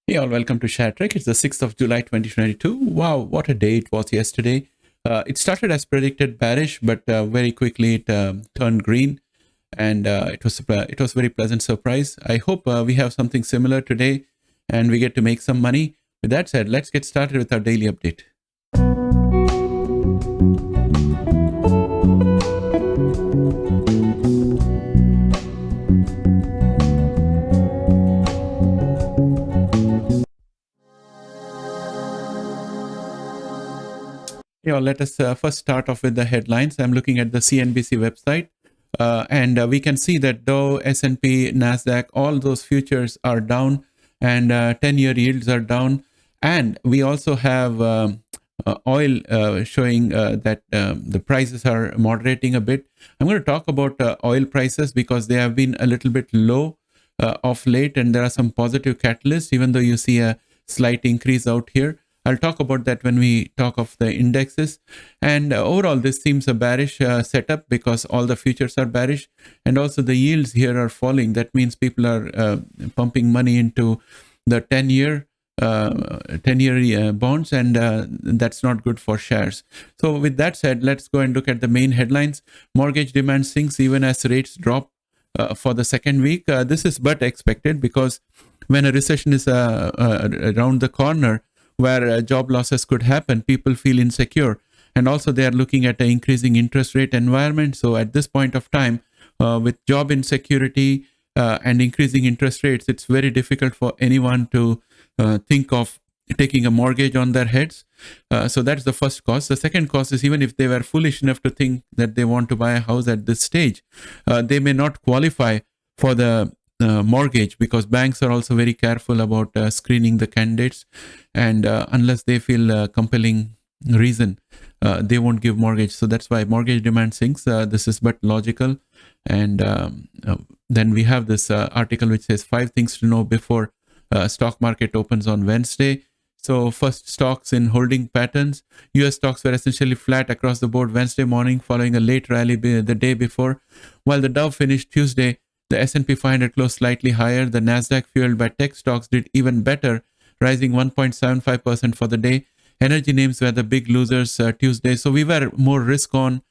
Hey all, welcome to ShareTreck. It's the 6th of July 2022. Wow, what a day it was yesterday. It started as predicted bearish, but very quickly it turned green, and it was a very pleasant surprise. I hope we have something similar today and we get to make some money. With that said, let's get started with our daily update. Let us first start off with the headlines. I'm looking at the CNBC website, and we can see that Dow, S&P, Nasdaq, all those futures are down, and 10-year yields are down. And we also have oil showing that the prices are moderating a bit. I'm going to talk about oil prices because they have been a little bit low of late, and there are some positive catalysts, even though you see a slight increase out here. I'll talk about that when we talk of the indexes. And overall, this seems a bearish setup because all the futures are bearish, and also the yields here are falling. That means people are pumping money into the 10-year bonds, and that's not good for shares. So with that said, let's go and look at the main headlines. Mortgage demand sinks even as rates drop for the second week. This is but expected because when a recession is around the corner, where job losses could happen, people feel insecure. And also they are looking at an increasing interest rate environment. So at this point of time, with job insecurity and increasing interest rates, it's very difficult for anyone to think of taking a mortgage on their heads. So that's the first cause. The second cause is even if they were foolish enough to think that they want to buy a house at this stage, they may not qualify for the mortgage because banks are also very careful about screening the candidates, and unless they feel a compelling reason, they won't give mortgage. So that's why mortgage demand sinks. This is but logical. And then we have this article which says 5 things to know before stock market opens on Wednesday. So first, stocks in holding patterns. US stocks were essentially flat across the board Wednesday morning following a late rally the day before. While the Dow finished Tuesday, the S&P 500 closed slightly higher. The Nasdaq, fueled by tech stocks, did even better, rising 1.75% for the day. Energy names were the big losers Tuesday. So we were more risk on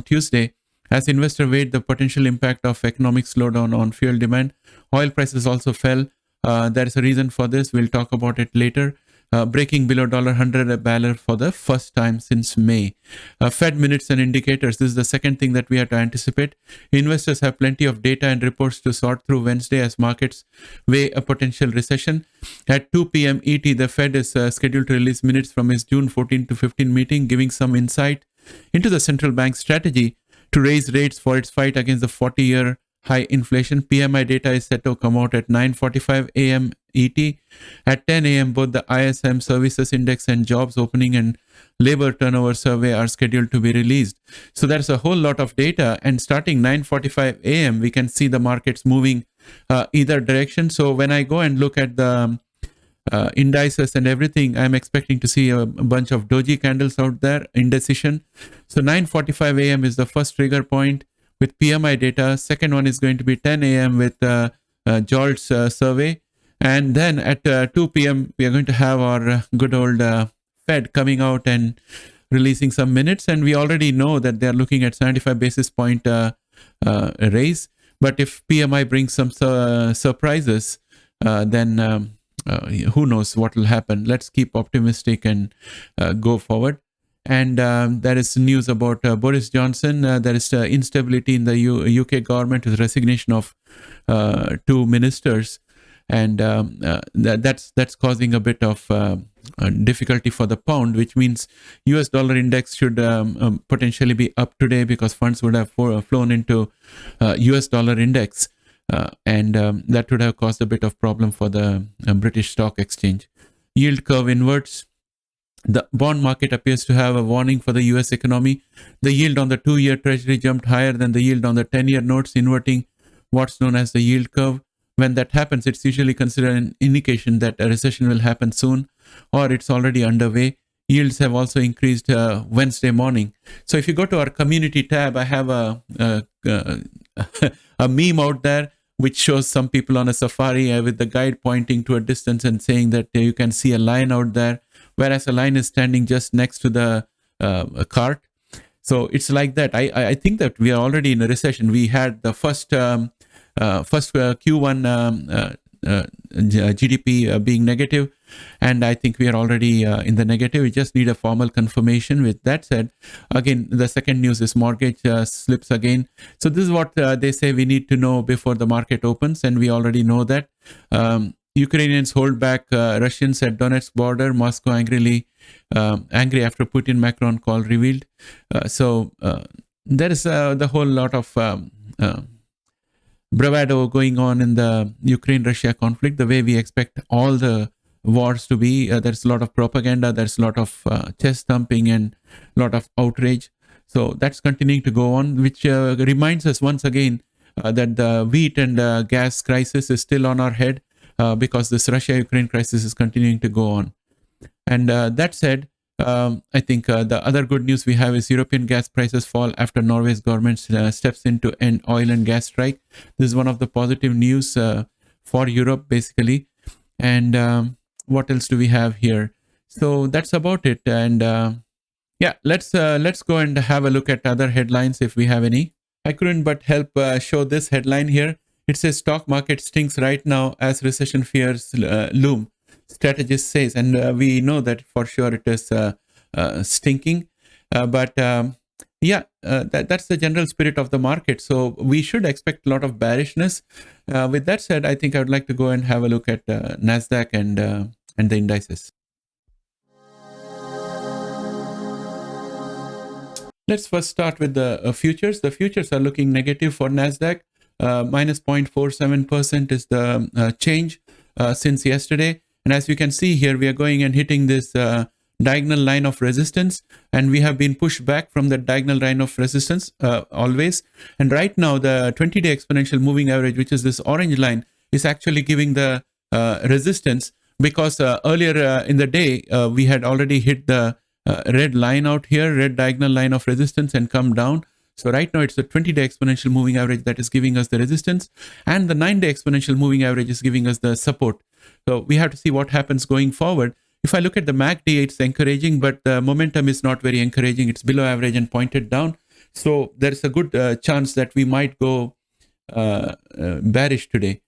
Tuesday as investors weighed the potential impact of economic slowdown on fuel demand. Oil prices also fell. There is a reason for this. We'll talk about it later. Breaking below $100 a barrel for the first time since May. Fed minutes and indicators. This is the second thing that we have to anticipate. Investors have plenty of data and reports to sort through Wednesday as markets weigh a potential recession. At 2 p.m. ET, the Fed is scheduled to release minutes from its June 14 to 15 meeting, giving some insight into the central bank's strategy to raise rates for its fight against the 40-year high inflation. PMI data is set to come out at 9:45 a.m. ET. At 10 a.m., both the ISM Services Index and Jobs Opening and Labor Turnover Survey are scheduled to be released. So there's a whole lot of data, and starting 9:45 a.m., we can see the markets moving either direction. So when I go and look at the indices and everything, I'm expecting to see a bunch of doji candles out there, indecision. So 9:45 a.m. is the first trigger point with PMI data. Second one is going to be 10 a.m. with Jolt's survey. And then at 2 p.m., we are going to have our good old Fed coming out and releasing some minutes. And we already know that they're looking at 75 basis point raise. But if PMI brings some surprises, then who knows what will happen. Let's keep optimistic and go forward. And there is news about Boris Johnson. There is instability in the UK government with resignation of 2 ministers. And that's causing a bit of difficulty for the pound, which means US dollar index should potentially be up today because funds would have flown into US dollar index. And that would have caused a bit of problem for the British stock exchange. Yield curve inverts. The bond market appears to have a warning for the US economy. The yield on the 2-year treasury jumped higher than the yield on the 10-year notes, inverting what's known as the yield curve. When that happens, it's usually considered an indication that a recession will happen soon or it's already underway. Yields have also increased Wednesday morning. So if you go to our community tab, I have a meme out there which shows some people on a safari with the guide pointing to a distance and saying that you can see a line out there, whereas a line is standing just next to the cart. So it's like that. I think that we are already in a recession. We had the first Q1 GDP being negative, and I think we are already in the negative. We just need a formal confirmation. With that said, again, the second news is mortgage slips again. So this is what they say we need to know before the market opens, and we already know that. Ukrainians hold back Russians at Donetsk border. Moscow angry after Putin-Macron call revealed. So there is the whole lot of bravado going on in the Ukraine-Russia conflict, the way we expect all the wars to be. There's a lot of propaganda, there's a lot of chest thumping and a lot of outrage. So that's continuing to go on, which reminds us once again that the wheat and gas crisis is still on our head because this Russia-Ukraine crisis is continuing to go on. And that said, I think the other good news we have is European gas prices fall after Norway's government steps in to end oil and gas strike. This is one of the positive news for Europe, basically. And what else do we have here? So that's about it. And yeah, let's go and have a look at other headlines if we have any. I couldn't but help show this headline here. It says stock market stinks right now as recession fears loom. Strategist says, and we know that for sure it is stinking, but that's the general spirit of the market. So we should expect a lot of bearishness. With that said, I think I would like to go and have a look at Nasdaq and the indices. Let's first start with the futures. The futures are looking negative for Nasdaq. Minus 0.47% is the change since yesterday. And as you can see here, we are going and hitting this diagonal line of resistance, and we have been pushed back from the diagonal line of resistance always. And right now, the 20-day exponential moving average, which is this orange line, is actually giving the resistance because earlier in the day, we had already hit the red line out here, red diagonal line of resistance, and come down. So right now, it's the 20-day exponential moving average that is giving us the resistance, and the 9-day exponential moving average is giving us the support. So we have to see what happens going forward. If I look at the MACD, it's encouraging, but the momentum is not very encouraging. It's below average and pointed down. So there's a good chance that we might go bearish today.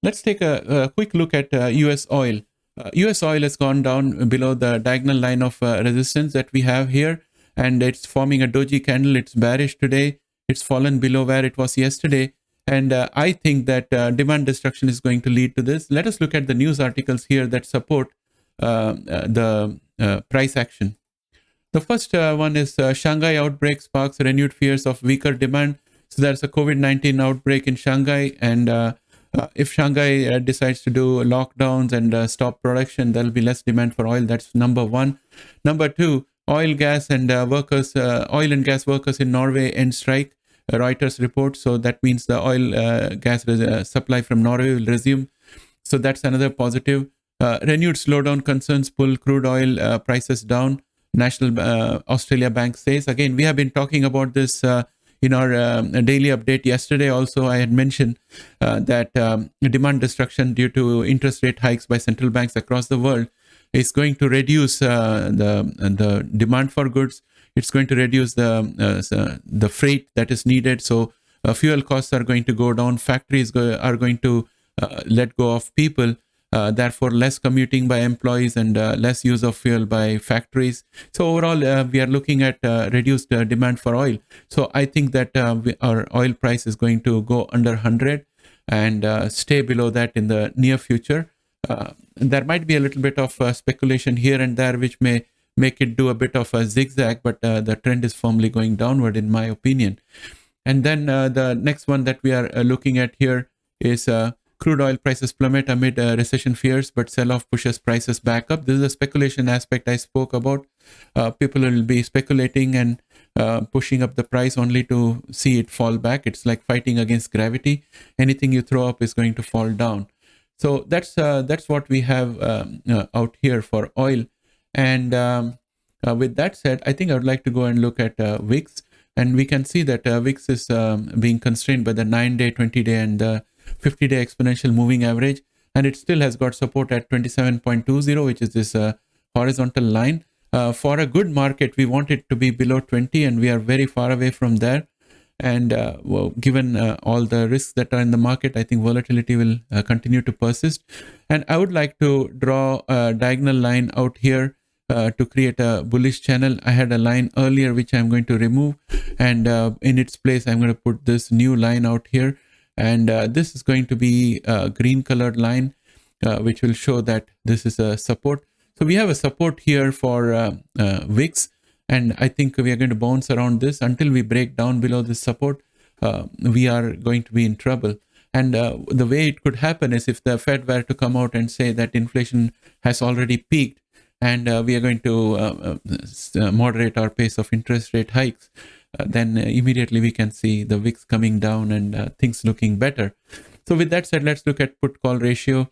Let's take a quick look at US oil. US oil has gone down below the diagonal line of resistance that we have here, and it's forming a doji candle. It's bearish today. It's fallen below where it was yesterday. And I think that demand destruction is going to lead to this. Let us look at the news articles here that support the price action. The first one is Shanghai outbreak sparks renewed fears of weaker demand. So there's a COVID-19 outbreak in Shanghai, and if Shanghai decides to do lockdowns and stop production, there'll be less demand for oil. That's number one. Number two, oil and gas workers in Norway end strike. Reuters report. So that means the oil gas supply from Norway will resume. So that's another positive. Renewed slowdown concerns pull crude oil prices down. National Australia Bank says. Again, we have been talking about this in our daily update. Yesterday also I had mentioned that demand destruction due to interest rate hikes by central banks across the world is going to reduce the demand for goods. It's going to reduce the freight that is needed. So fuel costs are going to go down. Factories are going to let go of people. Therefore, less commuting by employees and less use of fuel by factories. So overall, we are looking at reduced demand for oil. So I think that our oil price is going to go under 100 and stay below that in the near future. There might be a little bit of speculation here and there, which may make it do a bit of a zigzag, but the trend is firmly going downward, in my opinion. And then the next one that we are looking at here is crude oil prices plummet amid recession fears, but sell-off pushes prices back up. This is a speculation aspect I spoke about. People will be speculating and pushing up the price only to see it fall back. It's like fighting against gravity. Anything you throw up is going to fall down. So that's what we have out here for oil. And with that said, I think I would like to go and look at VIX. And we can see that VIX is being constrained by the 9-day, 20-day, and the 50-day exponential moving average, and it still has got support at 27.20, which is this horizontal line. For a good market, we want it to be below 20, and we are very far away from there. And well, given all the risks that are in the market, I think volatility will continue to persist. And I would like to draw a diagonal line out here to create a bullish channel. I had a line earlier which I'm going to remove, and in its place I'm going to put this new line out here, and this is going to be a green colored line which will show that this is a support. So we have a support here for VIX, and I think we are going to bounce around this until we break down below this support. We are going to be in trouble. And the way it could happen is if the Fed were to come out and say that inflation has already peaked and we are going to moderate our pace of interest rate hikes, then immediately we can see the VIX coming down and things looking better. So with that said, let's look at put-call ratio.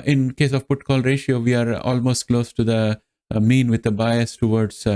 In case of put-call ratio, we are almost close to the mean with a bias towards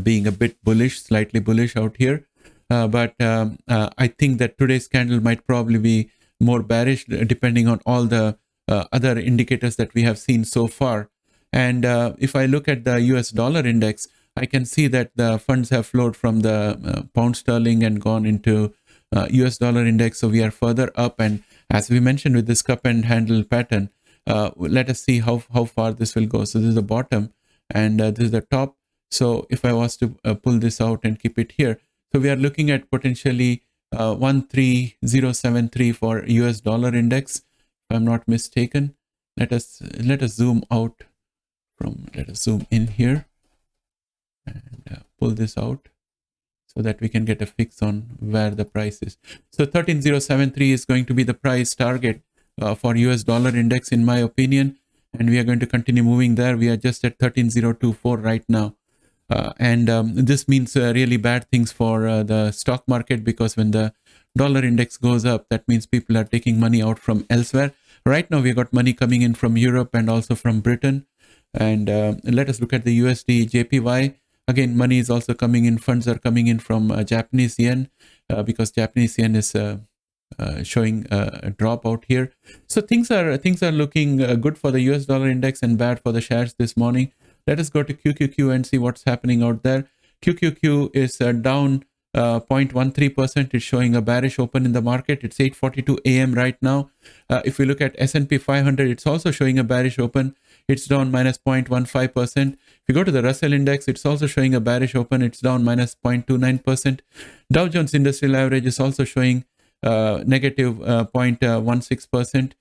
being a bit bullish, slightly bullish out here. But I think that today's candle might probably be more bearish depending on all the other indicators that we have seen so far. And if I look at the US dollar index, I can see that the funds have flowed from the pound sterling and gone into US dollar index. So we are further up. And as we mentioned with this cup and handle pattern, let us see how far this will go. So this is the bottom and this is the top. So if I was to pull this out and keep it here, so we are looking at potentially 13073 for US dollar index, if I'm not mistaken. Let us zoom out from, let us zoom in here and pull this out so that we can get a fix on where the price is. So 13073 is going to be the price target for US dollar index in my opinion, and we are going to continue moving there. We are just at 13024 right now. And this means really bad things for the stock market, because when the dollar index goes up, that means people are taking money out from elsewhere. Right now, we've got money coming in from Europe and also from Britain. And let us look at the USD JPY. Again, money is also coming in. Funds are coming in from Japanese yen because Japanese yen is showing a drop out here. So things are looking good for the US dollar index and bad for the shares this morning. Let us go to QQQ and see what's happening out there. QQQ is down 0.13%. It's showing a bearish open in the market. It's 8:42 a.m. right now. If we look at S&P 500, it's also showing a bearish open. It's down minus 0.15%. If you go to the Russell Index, it's also showing a bearish open. It's down minus 0.29%. Dow Jones Industrial Average is also showing negative 0.16%.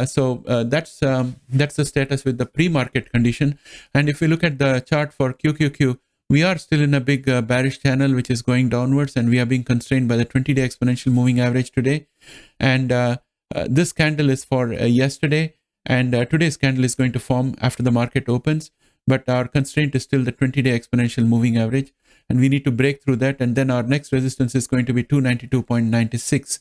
So that's the status with the pre-market condition. And if we look at the chart for QQQ, we are still in a big bearish channel which is going downwards, and we are being constrained by the 20-day exponential moving average today. And this candle is for yesterday, and today's candle is going to form after the market opens. But our constraint is still the 20-day exponential moving average, and we need to break through that. And then our next resistance is going to be 292.96.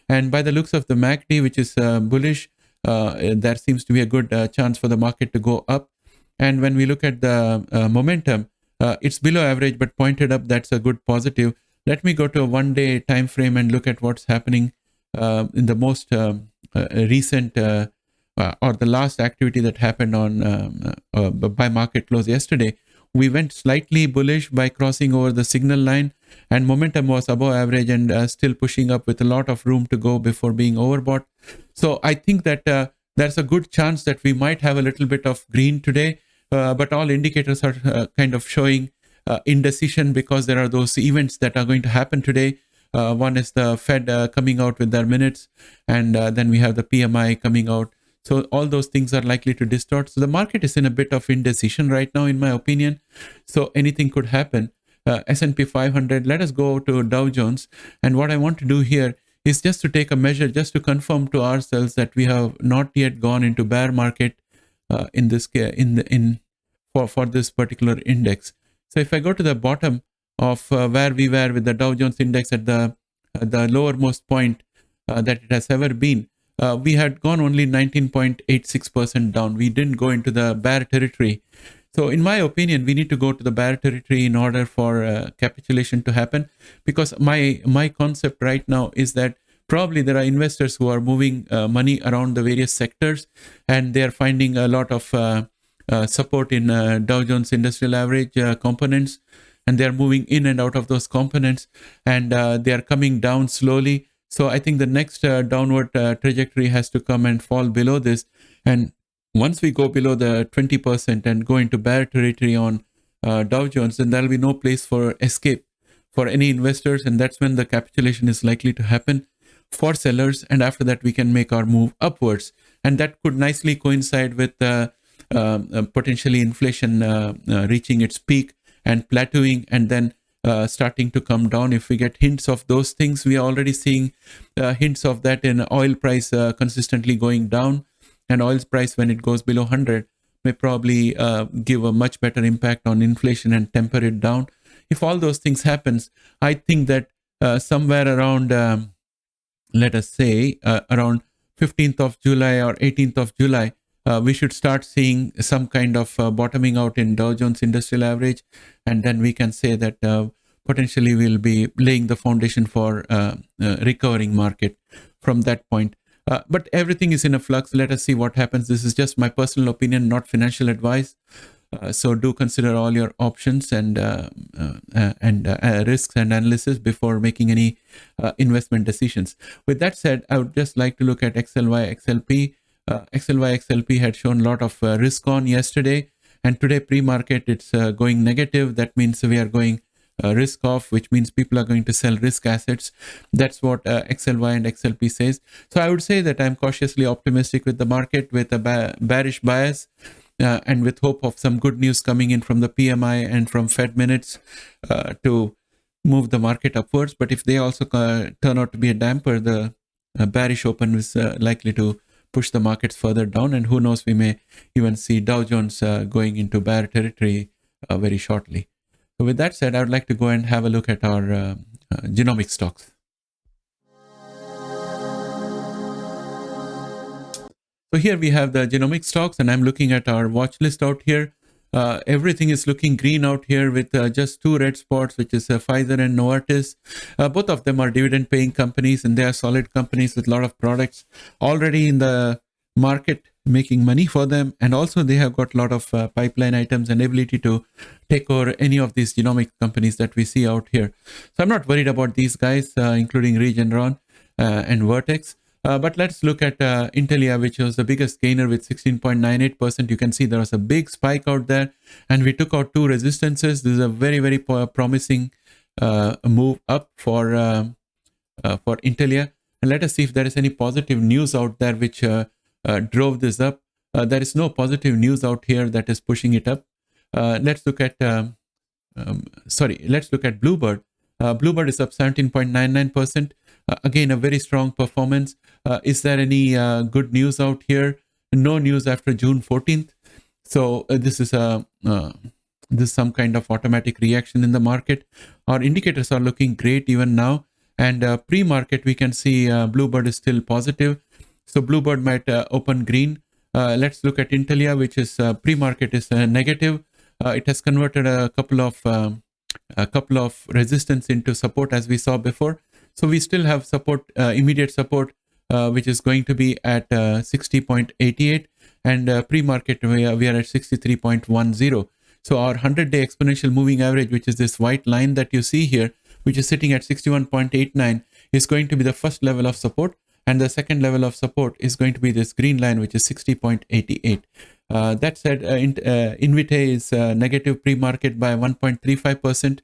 And by the looks of the MACD, which is bullish, there seems to be a good chance for the market to go up. And when we look at the momentum, it's below average but pointed up. That's a good positive. Let me go to a one-day time frame and look at what's happening in the most recent or the last activity that happened on by market close yesterday. We went slightly bullish by crossing over the signal line, and momentum was above average and still pushing up with a lot of room to go before being overbought. So I think that there's a good chance that we might have a little bit of green today, but all indicators are kind of showing indecision, because there are those events that are going to happen today. One is the Fed coming out with their minutes, and then we have the PMI coming out. So all those things are likely to distort. So the market is in a bit of indecision right now, in my opinion. So anything could happen. S&P 500, let us go to Dow Jones. And what I want to do here is just to take a measure, just to confirm to ourselves that we have not yet gone into bear market in this for this particular index. So if I go to the bottom of where we were with the Dow Jones index at the lowermost point that it has ever been, we had gone only 19.86% down. We didn't go into the bear territory. So in my opinion, we need to go to the bear territory in order for capitulation to happen, because my concept right now is that probably there are investors who are moving money around the various sectors, and they are finding a lot of support in Dow Jones Industrial Average components, and they are moving in and out of those components, and they are coming down slowly. So I think the next downward trajectory has to come and fall below this. And once we go below the 20% and go into bear territory on Dow Jones, then there will be no place for escape for any investors, and that's when the capitulation is likely to happen for sellers, and after that we can make our move upwards. And that could nicely coincide with potentially inflation reaching its peak and plateauing, and then starting to come down. If we get hints of those things, we are already seeing hints of that in oil price consistently going down, and oil's price, when it goes below 100, may probably give a much better impact on inflation and temper it down. If all those things happens, I think that somewhere around, let us say, around 15th of July or 18th of July, we should start seeing some kind of bottoming out in Dow Jones Industrial Average, and then we can say that potentially we'll be laying the foundation for recovering market from that point. But everything is in a flux. Let us see what happens. This is just my personal opinion, not financial advice. So do consider all your options and risks and analysis before making any investment decisions. With that said, I would just like to look at XLY XLP. XLY XLP had shown a lot of risk on yesterday, and today pre-market it's going negative. That means we are going risk off, which means people are going to sell risk assets. That's what XLY and XLP says. So I would say that I'm cautiously optimistic with the market, with a bearish bias, and with hope of some good news coming in from the PMI and from Fed minutes to move the market upwards. But if they also turn out to be a damper, the bearish open is likely to push the markets further down, and who knows, we may even see Dow Jones going into bear territory very shortly. So with that said, I would like to go and have a look at our genomic stocks. So here we have the genomic stocks, and I'm looking at our watch list out here. Everything is looking green out here with just two red spots, which is Pfizer and Novartis. Both of them are dividend paying companies, and they are solid companies with a lot of products already in the market making money for them. And also they have got a lot of pipeline items and ability to take over any of these genomic companies that we see out here. So I'm not worried about these guys, including Regeneron and Vertex. But let's look at Intelia, which was the biggest gainer with 16.98%. You can see there was a big spike out there, and we took out two resistances. This is a very, very promising move up for Intelia. And let us see if there is any positive news out there which drove this up. There is no positive news out here that is pushing it up. Let's look at let's look at Bluebird. Bluebird is up 17.99%. Again, a very strong performance. Is there any good news out here? No news after June 14th. So this is some kind of automatic reaction in the market. Our indicators are looking great even now. And pre-market, we can see Bluebird is still positive. So Bluebird might open green. Let's look at Intelia, which is pre-market is negative. It has converted a couple of resistance into support, as we saw before. So we still have support, immediate support, which is going to be at 60.88, and pre-market we are at 63.10. So our 100-day exponential moving average, which is this white line that you see here, which is sitting at 61.89, is going to be the first level of support, and the second level of support is going to be this green line, which is 60.88. That said, Invite is negative pre-market by 1.35%,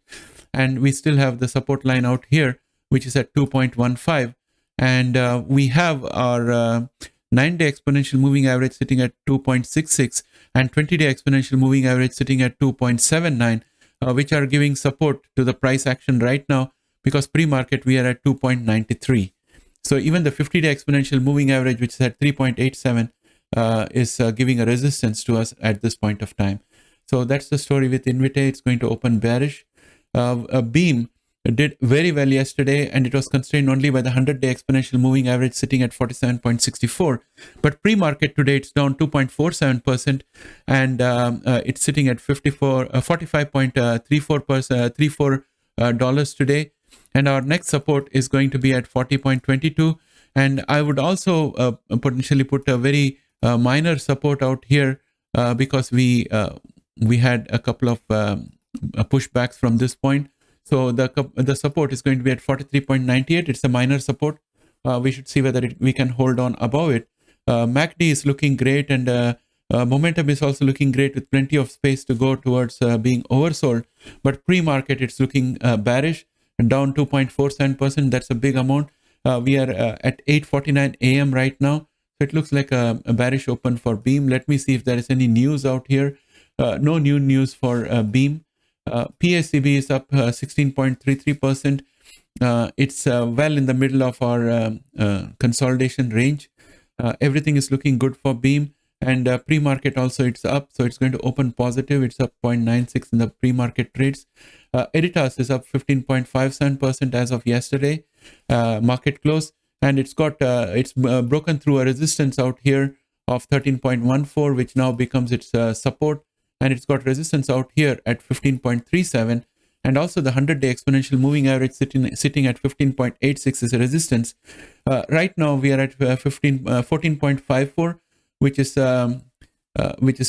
and we still have the support line out here, which is at 2.15, and we have our 9-day exponential moving average sitting at 2.66 and 20-day exponential moving average sitting at 2.79, which are giving support to the price action right now, because pre-market we are at 2.93. So even the 50-day exponential moving average, which is at 3.87, is giving a resistance to us at this point of time. So that's the story with Invite. It's going to open bearish. Beam did very well yesterday, and it was constrained only by the 100-day exponential moving average sitting at 47.64. But pre-market today, it's down 2.47%, and it's sitting at $45.34 today. and our next support is going to be at 40.22. And I would also potentially put a very minor support out here because we had a couple of pushbacks from this point. So the support is going to be at 43.98. It's a minor support. We should see whether we can hold on above it. MACD is looking great, and momentum is also looking great with plenty of space to go towards being oversold. But pre-market, it's looking bearish, down 2.47%. That's a big amount. We are at 8:49 a.m. right now. So it looks like a bearish open for Beam. Let me see if there is any news out here. No new news for Beam. PACB is up 16.33%. It's well in the middle of our consolidation range. Everything is looking good for Beam, and pre-market also it's up, so it's going to open positive. It's up 0.96 in the pre-market trades. Editas is up 15.57% as of yesterday market close, and it's broken through a resistance out here of 13.14, which now becomes its support, and it's got resistance out here at 15.37. And also the 100-day exponential moving average sitting at 15.86 is a resistance. Right now we are at 14.54, which is a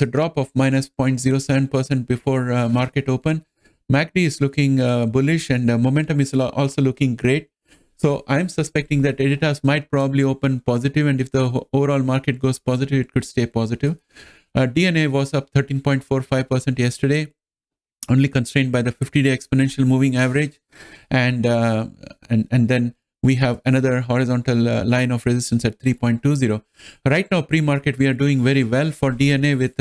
drop of minus 0.07% before market open. MACD is looking bullish, and momentum is also looking great. So I'm suspecting that Editas might probably open positive, and if the overall market goes positive, it could stay positive. DNA was up 13.45% yesterday, only constrained by the 50-day exponential moving average, and then we have another horizontal line of resistance at 3.20. Right now, pre-market, we are doing very well for DNA with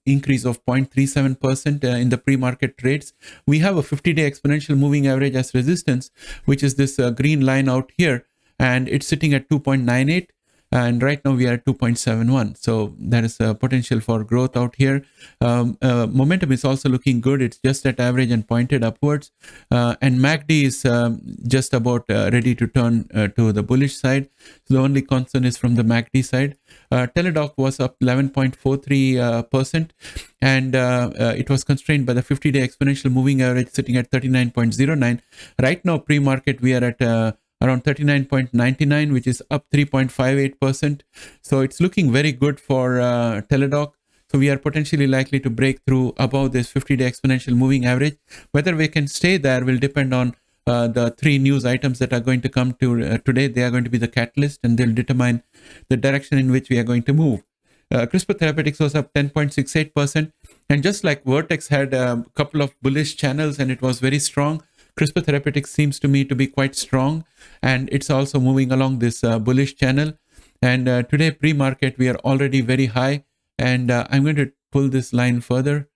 increase of 0.37% in the pre-market trades. We have a 50-day exponential moving average as resistance, which is this green line out here, and it's sitting at 2.98. And right now we are at 2.71. So there is a potential for growth out here. Momentum is also looking good. It's just at average and pointed upwards. And MACD is just about ready to turn to the bullish side. So the only concern is from the MACD side. Teladoc was up 11.43%, and it was constrained by the 50-day exponential moving average sitting at 39.09. Right now, pre-market, we are at around 39.99, which is up 3.58%. So it's looking very good for Teladoc. So we are potentially likely to break through above this 50-day exponential moving average. Whether we can stay there will depend on the three news items that are going to come to today. They are going to be the catalyst, and they'll determine the direction in which we are going to move. CRISPR Therapeutics was up 10.68%. And just like Vertex had a couple of bullish channels and it was very strong, CRISPR Therapeutics seems to me to be quite strong, and it's also moving along this bullish channel. And today, pre-market, we are already very high, and I'm going to pull this line further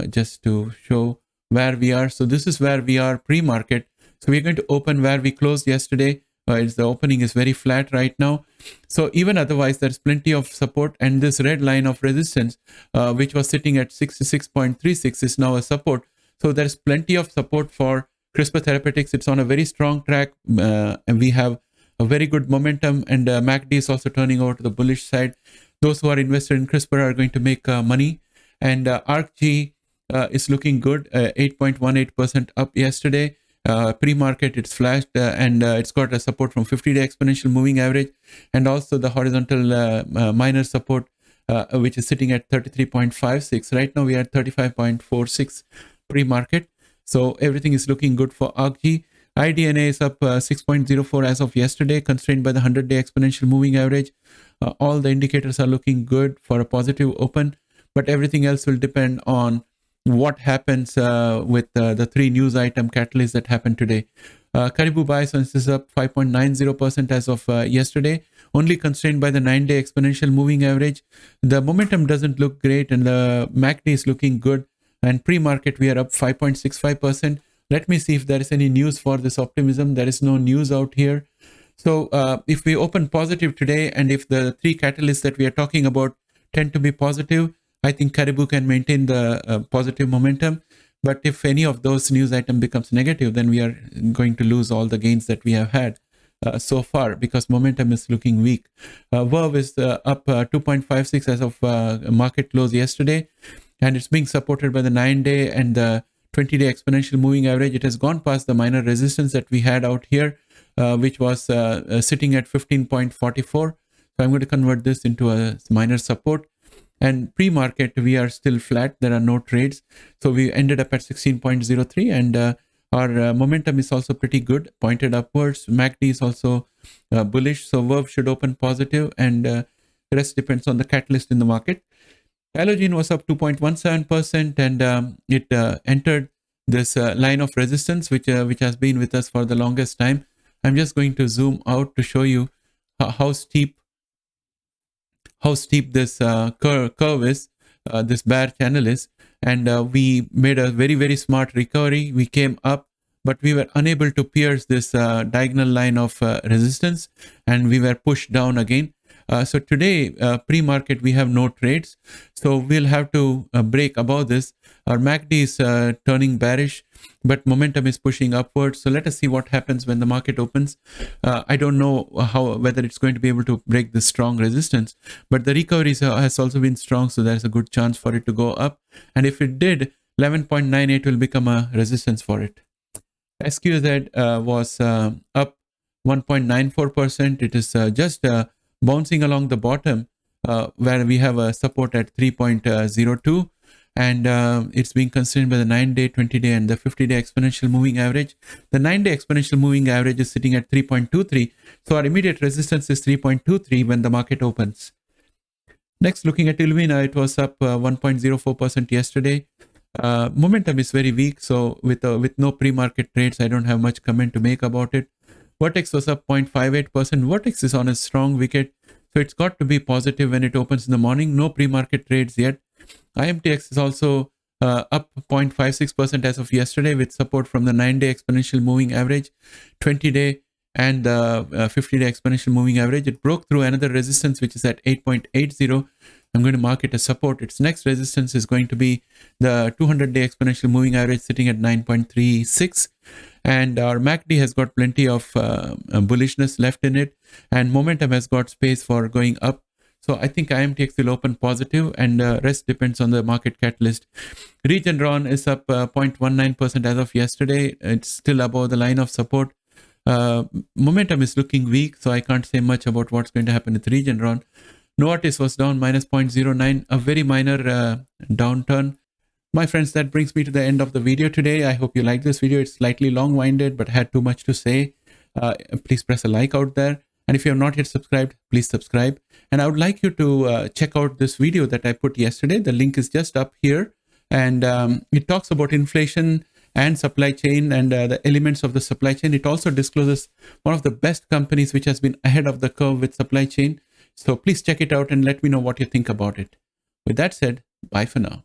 just to show where we are. So this is where we are pre-market. So we're going to open where we closed yesterday. The opening is very flat right now. So even otherwise, there's plenty of support, and this red line of resistance, which was sitting at 66.36, is now a support. So there's plenty of support for CRISPR Therapeutics. It's on a very strong track, and we have a very good momentum, and MACD is also turning over to the bullish side. Those who are invested in CRISPR are going to make money, and ARCG is looking good, 8.18% up yesterday. Pre-market, it's flashed, and it's got a support from 50-day exponential moving average, and also the horizontal minor support, which is sitting at 33.56. Right now we are at 35.46 pre-market. So everything is looking good for ARCG. IDNA is up 6.04 as of yesterday, constrained by the 100-day exponential moving average. All the indicators are looking good for a positive open, but everything else will depend on what happens with the three news item catalysts that happened today. Caribou Bioscience is up 5.90% as of yesterday, only constrained by the 9-day exponential moving average. The momentum doesn't look great, and the MACD is looking good. And pre-market, we are up 5.65%. Let me see if there is any news for this optimism. There is no news out here. So if we open positive today, and if the three catalysts that we are talking about tend to be positive, I think Caribou can maintain the positive momentum. But if any of those news item becomes negative, then we are going to lose all the gains that we have had so far, because momentum is looking weak. Verve is up 2.56 as of market close yesterday, and it's being supported by the 9-day and the 20-day exponential moving average. It has gone past the minor resistance that we had out here, which was sitting at 15.44. So I'm going to convert this into a minor support. And pre-market, we are still flat. There are no trades. So we ended up at 16.03, and our momentum is also pretty good, pointed upwards. MACD is also bullish. So Verve should open positive, and the rest depends on the catalyst in the market. Halogen was up 2.17%, and it entered this line of resistance, which has been with us for the longest time. I'm just going to zoom out to show you how steep this curve is, this bear channel is. And we made a very, very smart recovery. We came up, but we were unable to pierce this diagonal line of resistance, and we were pushed down again. So today, pre-market, we have no trades. So we'll have to break above this. Our MACD is turning bearish, but momentum is pushing upwards. So let us see what happens when the market opens. I don't know whether it's going to be able to break this strong resistance, but the recovery has also been strong. So there's a good chance for it to go up. And if it did, 11.98 will become a resistance for it. SQZ was up 1.94%. It is just bouncing along the bottom where we have a support at 3.02, and it's being constrained by the 9-day, 20-day, and the 50-day exponential moving average. The 9-day exponential moving average is sitting at 3.23, so our immediate resistance is 3.23 when the market opens. Next, looking at Illumina, it was up 1.04% yesterday. Momentum is very weak, so with no pre-market trades, I don't have much comment to make about it. Vertex was up 0.58%. Vertex is on a strong wicket, so it's got to be positive when it opens in the morning. No pre-market trades yet. IMTX is also up 0.56% as of yesterday, with support from the 9-day exponential moving average, 20-day, and the 50-day exponential moving average. It broke through another resistance, which is at 8.80. I'm going to mark it as support. Its next resistance is going to be the 200-day exponential moving average, sitting at 9.36. And our MACD has got plenty of bullishness left in it, and momentum has got space for going up. So I think IMTX will open positive, and rest depends on the market catalyst. Regeneron is up 0.19% as of yesterday. It's still above the line of support. Momentum is looking weak, so I can't say much about what's going to happen with Regeneron. Novartis was down minus 0.09, a very minor downturn. My friends, that brings me to the end of the video today. I hope you liked this video. It's slightly long-winded, but had too much to say. Please press a like out there. And if you have not yet subscribed, please subscribe. And I would like you to check out this video that I put yesterday. The link is just up here. And it talks about inflation and supply chain and the elements of the supply chain. It also discloses one of the best companies which has been ahead of the curve with supply chain. So please check it out and let me know what you think about it. With that said, bye for now.